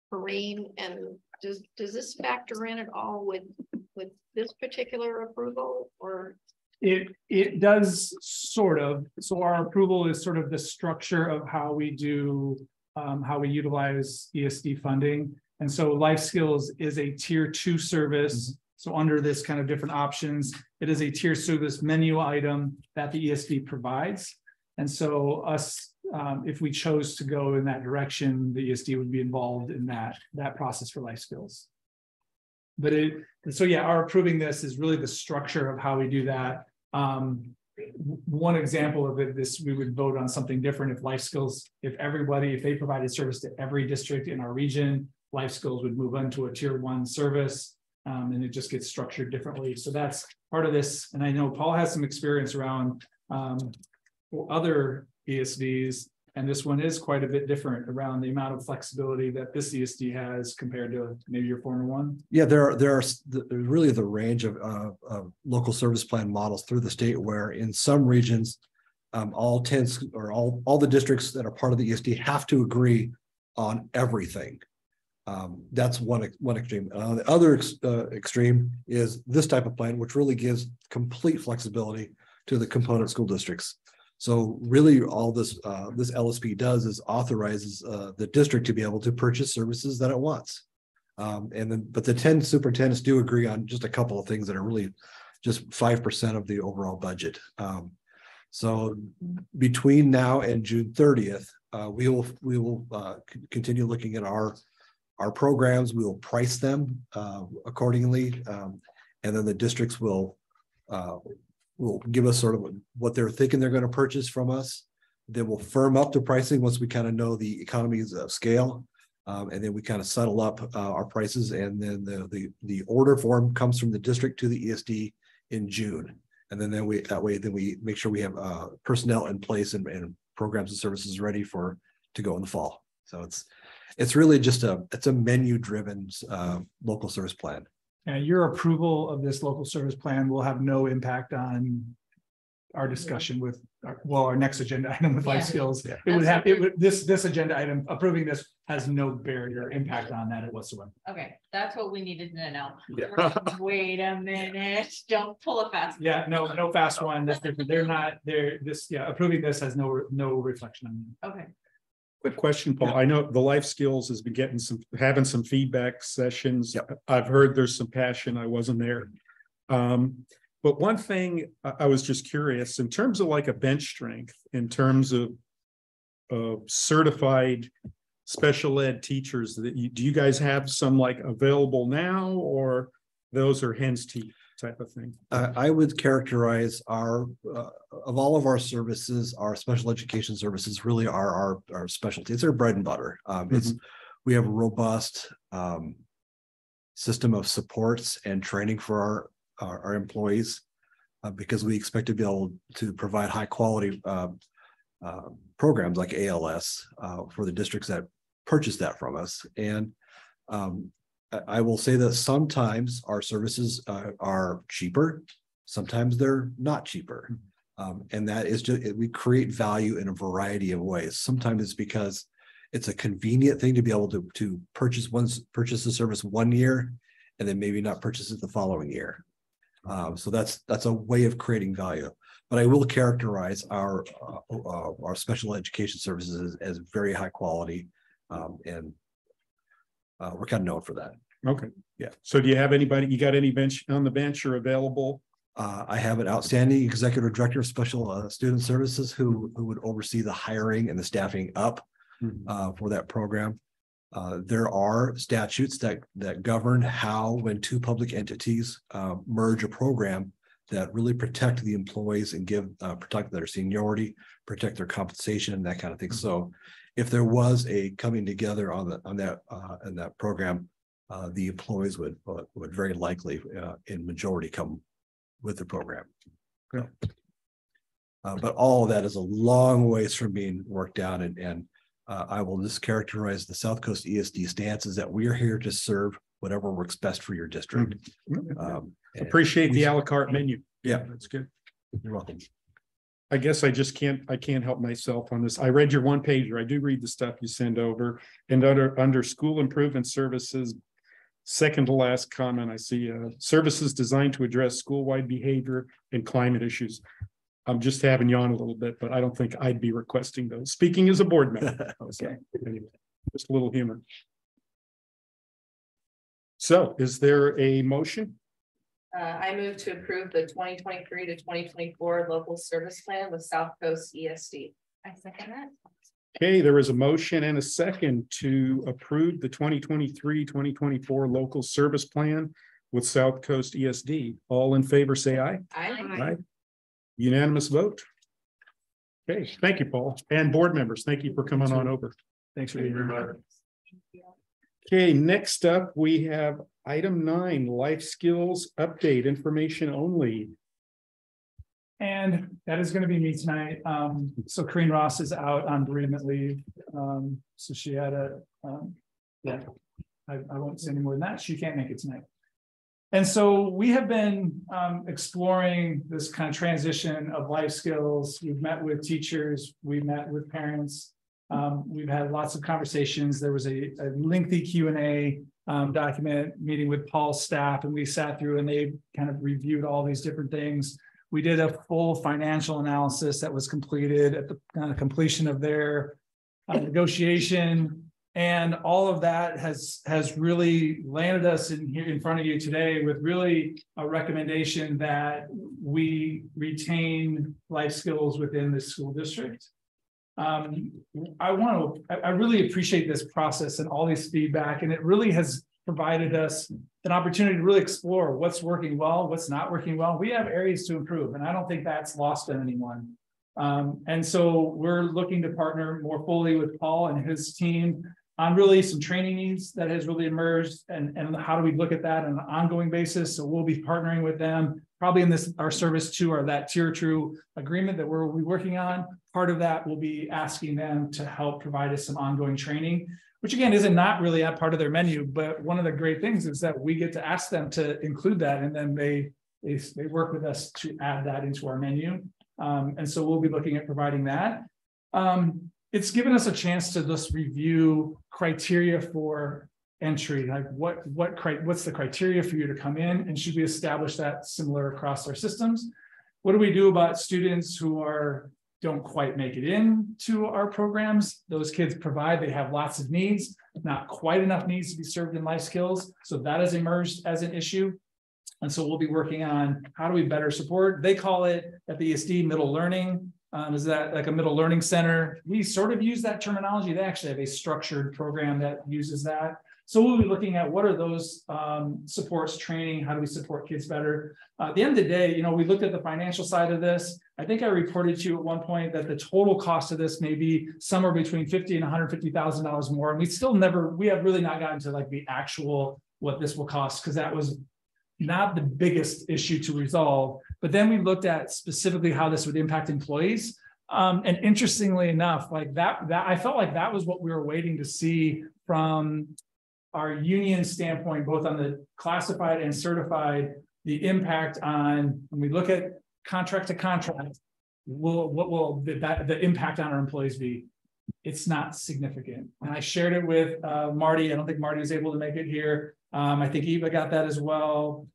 Perrine, and does this factor in at all with this particular approval, or? It does sort of. So our approval is sort of the structure of how we do, how we utilize ESD funding. And so Life Skills is a tier 2 service. So under this kind of different options, it is a tier service menu item that the ESD provides. And so us, if we chose to go in that direction, the ESD would be involved in that process for Life Skills. But so yeah, our approving this is really the structure of how we do that. One example of it, we would vote on something different if Life Skills, if they provided service to every district in our region, Life Skills would move into a tier 1 service, and it just gets structured differently. So that's part of this. And I know Paul has some experience around other ESDs, and this one is quite a bit different around the amount of flexibility that this ESD has compared to maybe your former one. Yeah, there's really the range of local service plan models through the state, where in some regions, all the districts that are part of the ESD have to agree on everything. That's one extreme. The other extreme is this type of plan, which really gives complete flexibility to the component school districts. So really all this LSP does is authorizes the district to be able to purchase services that it wants. But the 10 superintendents do agree on just a couple of things that are really just 5% of the overall budget. So between now and June 30th, we will continue looking at our programs. We will price them accordingly, and then the districts will give us sort of what they're thinking they're going to purchase from us. Then we'll firm up the pricing once we kind of know the economies of scale, and then we kind of settle up our prices. And then the order form comes from the district to the ESD in June, and then we make sure we have personnel in place and programs and services ready to go in the fall. So it's really just a menu driven local service plan. And your approval of this local service plan will have no impact on our discussion with our next agenda item with Life Skills. Yeah. This agenda item, approving this, has no barrier impact on that whatsoever. Okay, that's what we needed to know. Yeah. Wait a minute, don't pull a fast one. Yeah, no fast one. That's different. Approving this has no reflection on you. Okay. Quick question, Paul. I know the Life Skills has been having some feedback sessions. Yep. I've heard there's some passion. I wasn't there. But one thing I was just curious, in terms of like a bench strength, in terms of certified special ed teachers, do you guys have some like available now, or those are hen's teeth type of thing? I would characterize of all of our services, our special education services really are our specialty. It's our bread and butter. We have a robust system of supports and training for our employees, because we expect to be able to provide high quality programs like ALS for the districts that purchase that from us. And I will say that sometimes our services are cheaper, sometimes they're not cheaper. And that is just, we create value in a variety of ways. Sometimes it's because it's a convenient thing to be able to purchase the service 1 year and then maybe not purchase it the following year. So that's a way of creating value. But I will characterize our special education services as very high quality, and we're kind of known for that. Okay. Yeah. So do you have anybody, you got any bench on the bench or available? I have an outstanding executive director of special student services who would oversee the hiring and the staffing up for that program. There are statutes that govern how, when two public entities merge a program, that really protect the employees and protect their seniority, protect their compensation, and that kind of thing. So if there was a coming together on that program, the employees would very likely in majority come with the program. But all of that is a long ways from being worked out, and I will just characterize the South Coast ESD stance is that we are here to serve whatever works best for your district. Appreciate the a la carte menu. Yeah, That's good. you're welcome. I guess I can't help myself on this. I read your one pager. I do read the stuff you send over, and under school improvement services, second to last comment, I see services designed to address school-wide behavior and climate issues. I'm just having you on a little bit, but I don't think I'd be requesting those. Speaking as a board member. Okay. Anyway, just a little humor. So is there a motion? I move to approve the 2023 to 2024 local service plan with South Coast ESD. I second that. Okay, there is a motion and a second to approve the 2023-2024 local service plan with South Coast ESD. All in favor, say aye. Aye. Unanimous vote. Okay, thank you, Paul, and board members. Thank you for coming on over. Thanks for being here. Okay, next up, we have item 9, life skills update, information only. And that is going to be me tonight. So Corrine Ross is out on bereavement leave. So she had I won't say any more than that. She can't make it tonight. And so we have been exploring this kind of transition of life skills. We've met with teachers, we've met with parents. We've had lots of conversations. There was a lengthy Q&A document meeting with Paul's staff, and we sat through and they kind of reviewed all these different things. We did a full financial analysis that was completed at the completion of their negotiation. And all of that has really landed us in here in front of you today with really a recommendation that we retain life skills within the school district. I really appreciate this process and all this feedback, and it really has provided us an opportunity to really explore what's working well, what's not working well. We have areas to improve, and I don't think that's lost on anyone. And so we're looking to partner more fully with Paul and his team on really some training needs that has really emerged, and how do we look at that on an ongoing basis. So we'll be partnering with them probably in our service 2 or that tier 2 agreement that we'll be working on. Part of that will be asking them to help provide us some ongoing training, which again isn't not really a part of their menu, but one of the great things is that we get to ask them to include that, and then they work with us to add that into our menu. And so we'll be looking at providing that. It's given us a chance to just review criteria for entry, like what's the criteria for you to come in, and should we establish that similar across our systems? What do we do about students who don't quite make it into our programs? Those kids they have lots of needs, not quite enough needs to be served in life skills. So that has emerged as an issue. And so we'll be working on how do we better support. They call it at the ESD middle learning. Is that like a middle learning center? We sort of use that terminology. They actually have a structured program that uses that. So we'll be looking at what are those supports, training, how do we support kids better? At the end of the day, we looked at the financial side of this. I think I reported to you at one point that the total cost of this may be somewhere between $50,000 and $150,000 more. And we have really not gotten to like the actual what this will cost, because that was not the biggest issue to resolve. But then we looked at specifically how this would impact employees. And interestingly enough, like that I felt like that was what we were waiting to see from our union standpoint, both on the classified and certified, the impact on, when we look at contract to contract, what will the impact on our employees be? It's not significant. And I shared it with Marty. I don't think Marty was able to make it here. I think Eva got that as well.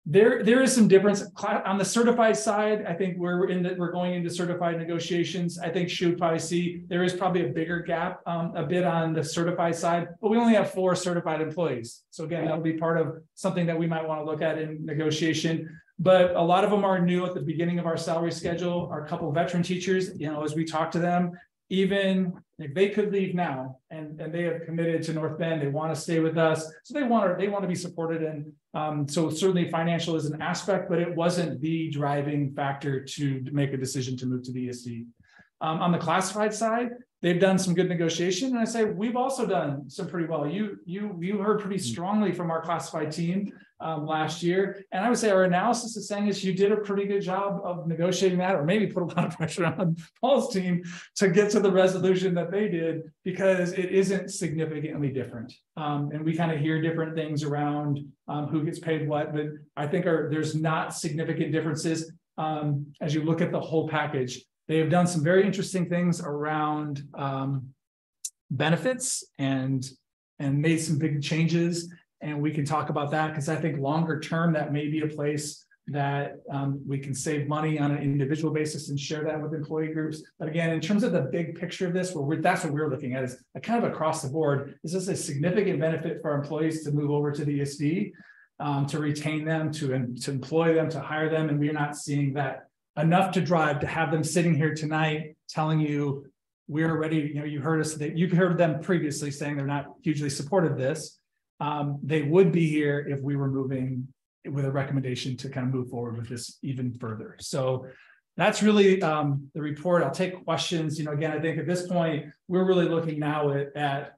There is some difference on the certified side. I think we're going into certified negotiations. I think she would probably see there is probably a bigger gap a bit on the certified side, but we only have 4 certified employees. So again, that'll be part of something that we might want to look at in negotiation. But a lot of them are new at the beginning of our salary schedule. Our couple of veteran teachers, as we talk to them, even if they could leave now and they have committed to North Bend, they want to stay with us. So they want to be supported. And so certainly financial is an aspect, but it wasn't the driving factor to make a decision to move to the ESD. On the classified side, they've done some good negotiation, and I say we've also done some pretty well. You heard pretty strongly from our classified team last year, and I would say our analysis is saying is you did a pretty good job of negotiating that, or maybe put a lot of pressure on Paul's team to get to the resolution that they did, because it isn't significantly different. And we kind of hear different things around who gets paid what, but I think there's not significant differences as you look at the whole package. They have done some very interesting things around benefits and made some big changes. And we can talk about that, because I think longer term, that may be a place that we can save money on an individual basis and share that with employee groups. But again, in terms of the big picture of this, that's what we're looking at, is a kind of across the board. Is this a significant benefit for our employees to move over to the ESD, to retain them, to employ them, to hire them? And we're not seeing that enough to drive to have them sitting here tonight telling you we're ready. You heard us, that you heard them previously saying they're not hugely supportive of this. They would be here if we were moving with a recommendation to kind of move forward with this even further. So that's really the report. I'll take questions. Again, I think at this point, we're really looking now at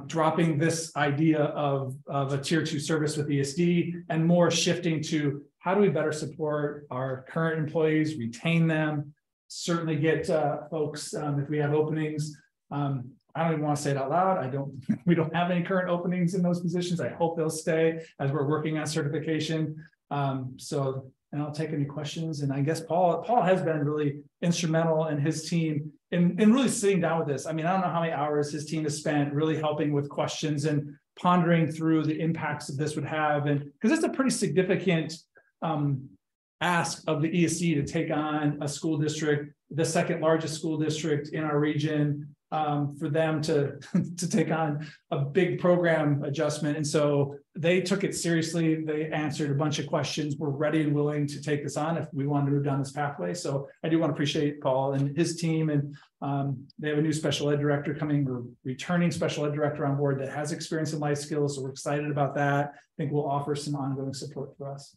dropping this idea of a tier 2 service with ESD, and more shifting to how do we better support our current employees, retain them, certainly get folks if we have openings. I don't even want to say it out loud. We don't have any current openings in those positions. I hope they'll stay as we're working on certification. And I'll take any questions. And I guess Paul has been really instrumental, in his team in really sitting down with this. I mean, I don't know how many hours his team has spent really helping with questions and pondering through the impacts that this would have. And because it's a pretty significant ask of the ESC to take on a school district, the second largest school district in our region, for them to take on a big program adjustment. And so they took it seriously. They answered a bunch of questions. We're ready and willing to take this on if we want to move down this pathway. So I do want to appreciate Paul and his team. And they have a new special ed director coming, or returning special ed director on board that has experience in life skills. So we're excited about that. I think we'll offer some ongoing support for us.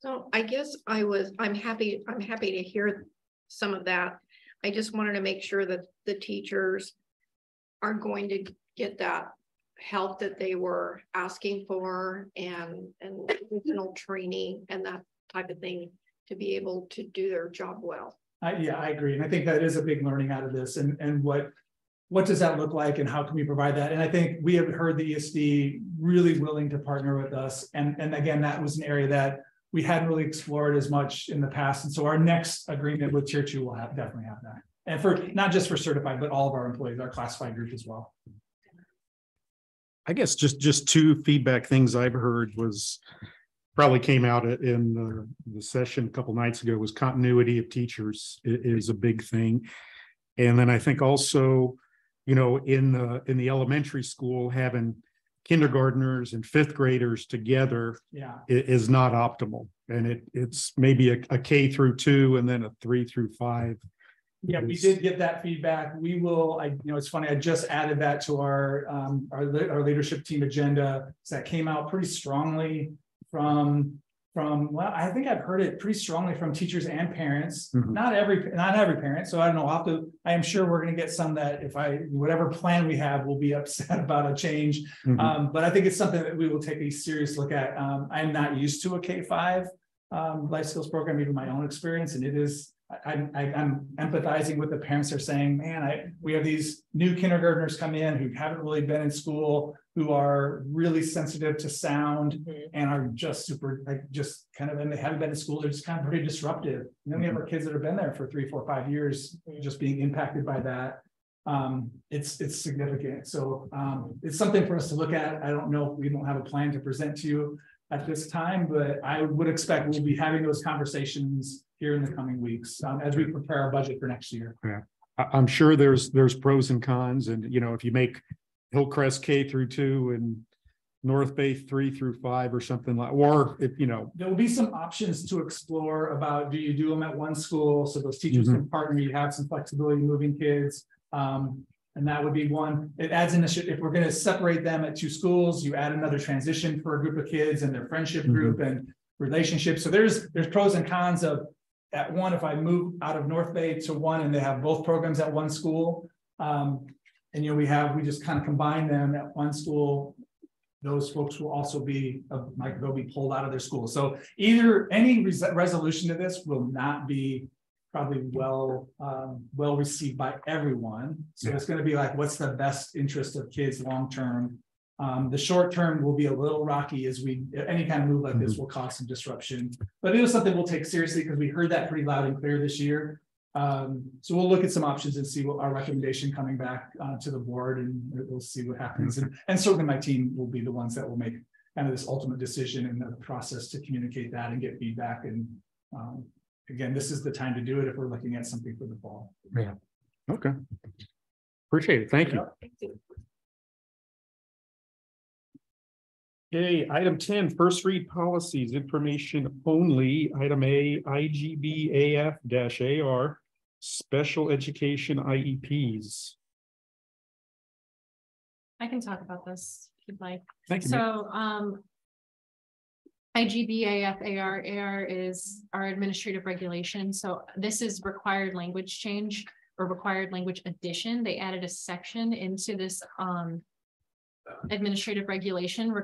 So I guess I'm happy to hear some of that. I just wanted to make sure that the teachers are going to get that help that they were asking for, and additional training and that type of thing to be able to do their job well. Yeah, I agree. And I think that is a big learning out of this, and what does that look like, and how can we provide that? And I think we have heard the ESD really willing to partner with us. And again, that was an area that we hadn't really explored as much in the past. And so our next agreement with Tier 2 will definitely have that. And for not just for certified, but all of our employees, our classified group as well. I guess just two feedback things I've heard was probably came out in the session a couple nights ago, was continuity of teachers is a big thing. And then I think also, in the elementary school, having kindergartners and fifth graders together is not optimal. And it's maybe a K through 2 and then a 3 through 5. Yeah, we did get that feedback. We will, it's funny, I just added that to our leadership team agenda. So that came out pretty strongly from well, I think I've heard it pretty strongly from teachers and parents. Mm-hmm. Not every parent. So I don't know. I am sure we're going to get some that whatever plan we have will be upset about a change. Mm-hmm. But I think it's something that we will take a serious look at. I'm not used to a K-5 life skills program, even my own experience, and it is. I'm empathizing with the parents. They're saying, man, we have these new kindergartners come in who haven't really been in school, who are really sensitive to sound, mm-hmm. and are just super, and they haven't been in school. They're just kind of pretty disruptive. And then we have our kids that have been there for 3, 4, 5 years, mm-hmm. just being impacted by that. It's significant. So it's something for us to look at. I don't know if we don't have a plan to present to you at this time, but I would expect we'll be having those conversations here in the coming weeks as we prepare our budget for next year. Yeah, I'm sure there's pros and cons, and if you make Hillcrest K through 2 and North Bay 3 through 5 or something like, or if there will be some options to explore about, do you do them at one school so those teachers mm-hmm. can partner, you have some flexibility moving kids. And that would be one. It adds in if we're going to separate them at 2 schools, you add another transition for a group of kids and their friendship group. Mm-hmm. And relationships. So there's pros and cons of at one, if I move out of North Bay to one and they have both programs at one school. And we just kind of combine them at one school. Those folks will also be they'll be pulled out of their school. So any resolution to this will not be probably well received by everyone. So it's going to be like, what's the best interest of kids long term? The short term will be a little rocky as any kind of move like this will cause some disruption, but it is something we'll take seriously because we heard that pretty loud and clear this year. So we'll look at some options and see what our recommendation coming back to the board, and we'll see what happens. And certainly my team will be the ones that will make kind of this ultimate decision in the process to communicate that and get feedback. And again, this is the time to do it if we're looking at something for the fall. Yeah. Okay. Appreciate it. Thank you. Thank you. Okay, item 10, first read policies, information only. Item A, IGBAF-AR, special education IEPs. I can talk about this if you'd like. Thank you. So IGBAF-AR is our administrative regulation. So this is required language change or required language addition. They added a section into this administrative regulation.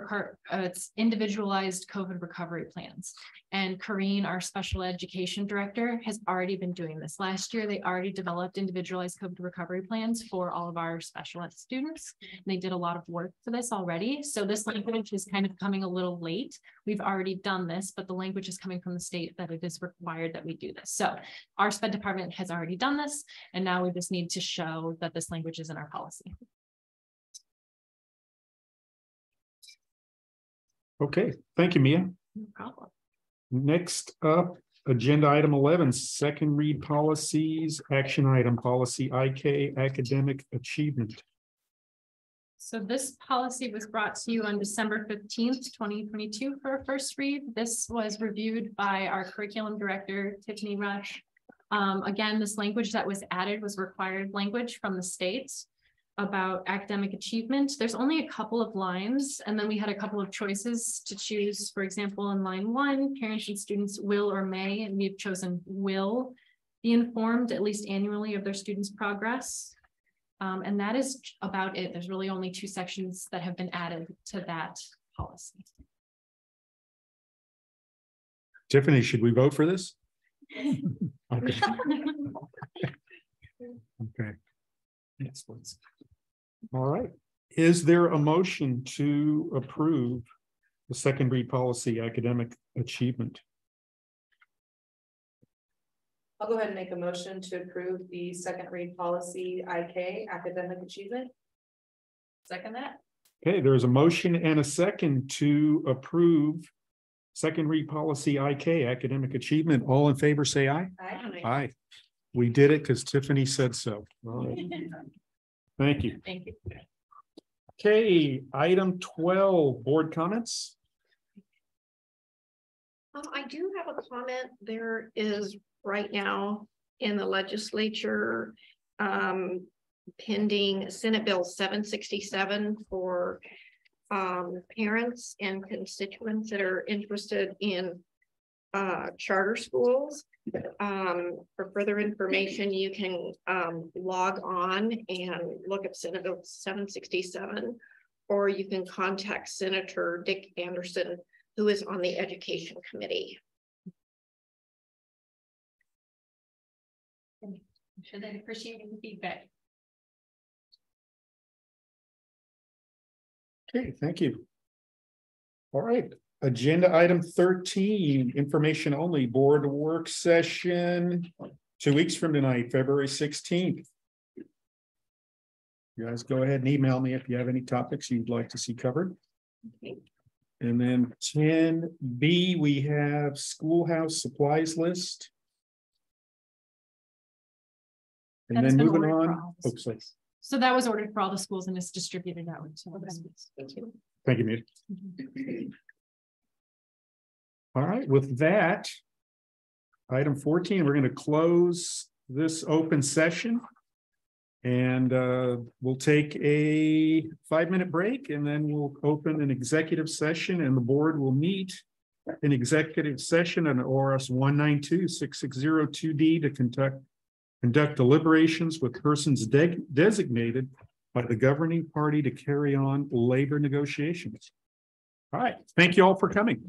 It's individualized COVID recovery plans. And Corrine, our special education director, has already been doing this. Last year, they already developed individualized COVID recovery plans for all of our special ed students. And they did a lot of work for this already. So this language is kind of coming a little late. We've already done this, but the language is coming from the state that it is required that we do this. So our SPED department has already done this, and now we just need to show that this language is in our policy. Okay, thank you, Mia. No problem. Next up, agenda item 11, second read policies, action item policy IK, academic achievement. So this policy was brought to you on December 15th, 2022 for a first read. This was reviewed by our curriculum director, Tiffany Rush. Again, this language that was added was required language from the states about academic achievement. There's only a couple of lines, and then we had a couple of choices to choose. For example, in line 1, parents and students will or may, and we've chosen will be informed at least annually of their students' progress. And that is about it. There's really only 2 sections that have been added to that policy. Tiffany, should we vote for this? Okay. Okay. Yes, please. All right. Is there a motion to approve the second read policy, academic achievement? I'll go ahead and make a motion to approve the second read policy IK, academic achievement. Second that. Okay, there's a motion and a second to approve second read policy IK, academic achievement. All in favor, say aye. Aye. Aye. We did it because Tiffany said so. All right. Thank you. Thank you. Okay, item 12, board comments. I do have a comment. There is right now in the legislature pending Senate Bill 767 for parents and constituents that are interested in charter schools. For further information, you can log on and look at Senate Bill 767, or you can contact Senator Dick Anderson, who is on the Education Committee. I'm sure they appreciate the feedback. Okay, thank you. All right. Agenda item 13, information only, board work session 2 weeks from tonight, February 16th. You guys go ahead and email me if you have any topics you'd like to see covered. Okay. And then 10B, we have schoolhouse supplies list. And then moving on. Oops, sorry. So that was ordered for all the schools and it's distributed out to all the schools. Thank you, Mia. All right, with that, item 14, we're going to close this open session. And we'll take a 5-minute break and then we'll open an executive session and the board will meet an executive session on ORS 192-6602D to conduct deliberations with persons designated by the governing party to carry on labor negotiations. All right, thank you all for coming.